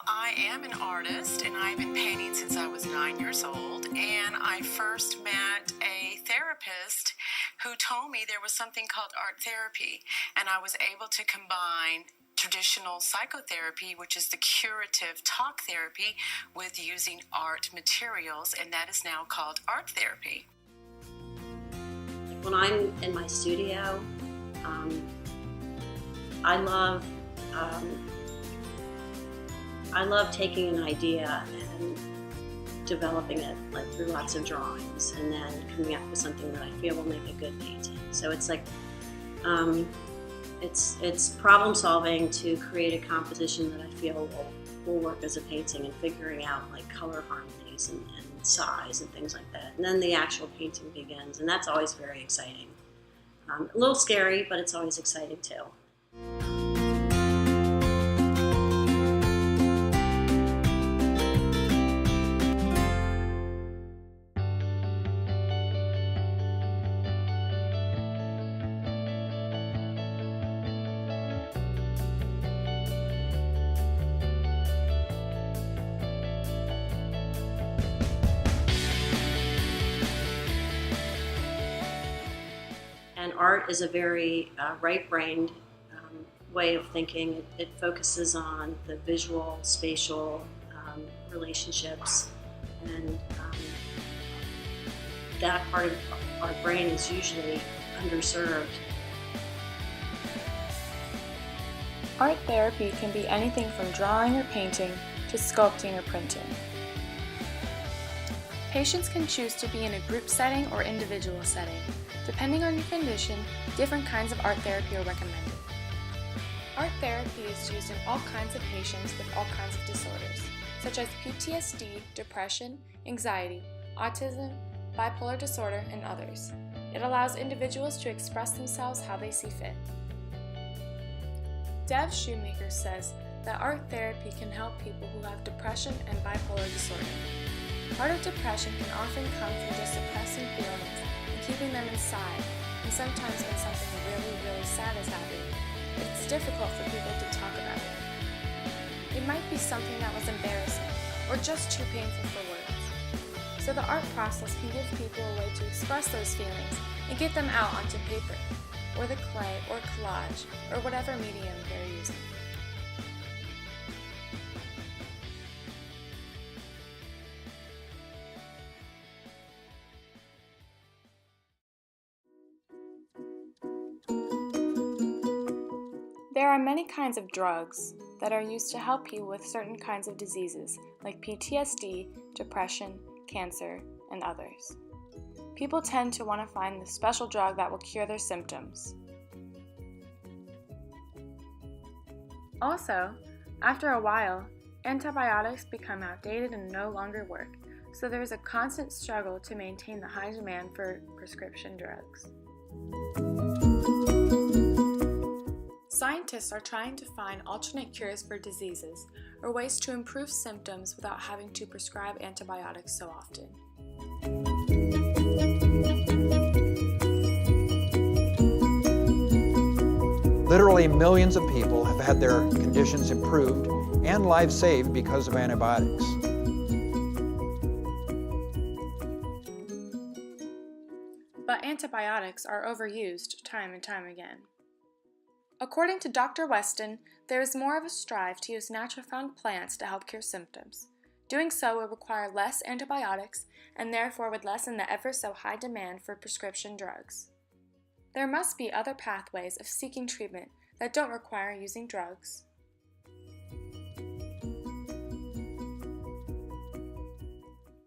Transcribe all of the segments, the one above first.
I am an artist and I've been painting since I was 9 years old, and I first met a therapist who told me there was something called art therapy, and I was able to combine traditional psychotherapy, which is the curative talk therapy, with using art materials, and that is now called art therapy. When I'm in my studio, I love taking an idea and developing it through lots of drawings, and then coming up with something that I feel will make a good painting. So it's like it's problem solving to create a composition that I feel will work as a painting, and figuring out color harmonies and size and things like that. And then the actual painting begins, and that's always very exciting. A little scary, but it's always exciting too. And art is a very right-brained way of thinking. It focuses on the visual, spatial relationships, and that part of our brain is usually underserved. Art therapy can be anything from drawing or painting to sculpting or printing. Patients can choose to be in a group setting or individual setting. Depending on your condition, different kinds of art therapy are recommended. Art therapy is used in all kinds of patients with all kinds of disorders, such as PTSD, depression, anxiety, autism, bipolar disorder, and others. It allows individuals to express themselves how they see fit. Dev Shoemaker says that art therapy can help people who have depression and bipolar disorder. Part of depression can often come from just suppressing feelings and keeping them inside, and sometimes when something really, really sad is happening, it's difficult for people to talk about it. It might be something that was embarrassing, or just too painful for words. So the art process can give people a way to express those feelings and get them out onto paper, or the clay, or collage, or whatever medium they're using. There are many kinds of drugs that are used to help people with certain kinds of diseases like PTSD, depression, cancer, and others. People tend to want to find the special drug that will cure their symptoms. Also, after a while, antibiotics become outdated and no longer work, so there is a constant struggle to maintain the high demand for prescription drugs. Scientists are trying to find alternate cures for diseases or ways to improve symptoms without having to prescribe antibiotics so often. Literally millions of people have had their conditions improved and lives saved because of antibiotics. But antibiotics are overused time and time again. According to Dr. Weston, there is more of a strive to use natural found plants to help cure symptoms. Doing so will require less antibiotics and therefore would lessen the ever so high demand for prescription drugs. There must be other pathways of seeking treatment that don't require using drugs.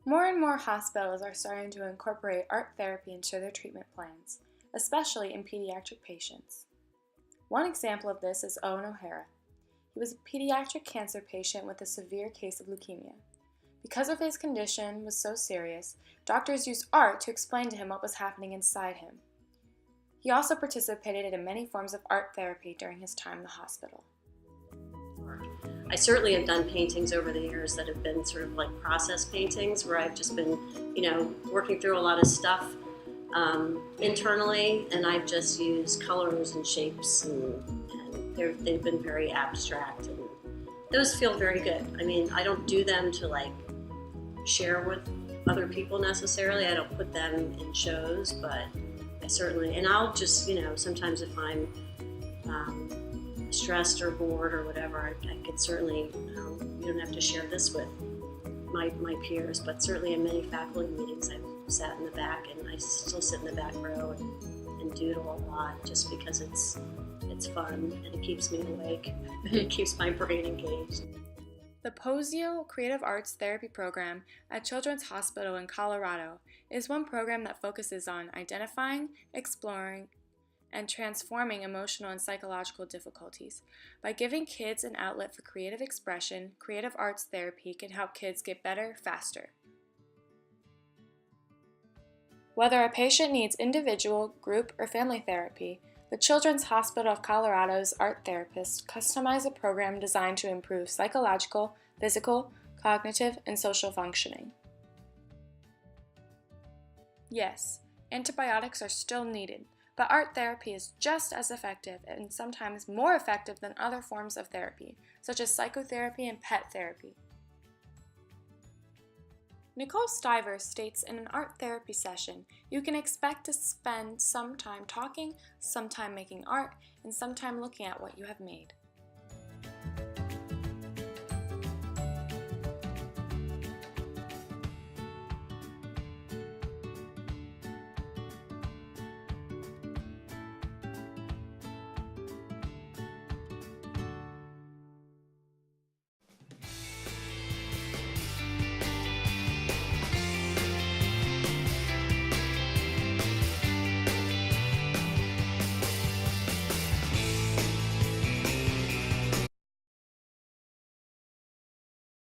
More and more hospitals are starting to incorporate art therapy into their treatment plans, especially in pediatric patients. One example of this is Owen O'Hara. He was a pediatric cancer patient with a severe case of leukemia. Because of his condition was so serious, doctors used art to explain to him what was happening inside him. He also participated in many forms of art therapy during his time in the hospital. I certainly have done paintings over the years that have been sort of like process paintings, where I've just been, working through a lot of stuff internally, and I've just used colors and shapes, and they've been very abstract, and those feel very good. I mean, I don't do them to like share with other people necessarily. I don't put them in shows, but I certainly, and I'll just, sometimes if I'm stressed or bored or whatever, I could certainly, you don't have to share this with my peers, but certainly in many faculty meetings I've sat in the back, and I still sit in the back row and doodle a lot just because it's fun and it keeps me awake and it keeps my brain engaged. The Posio Creative Arts Therapy Program at Children's Hospital in Colorado is one program that focuses on identifying, exploring, and transforming emotional and psychological difficulties. By giving kids an outlet for creative expression, creative arts therapy can help kids get better faster. Whether a patient needs individual, group, or family therapy, the Children's Hospital of Colorado's art therapists customize a program designed to improve psychological, physical, cognitive, and social functioning. Yes, antibiotics are still needed, but art therapy is just as effective and sometimes more effective than other forms of therapy, such as psychotherapy and pet therapy. Nicole Stiver states in an art therapy session, you can expect to spend some time talking, some time making art, and some time looking at what you have made.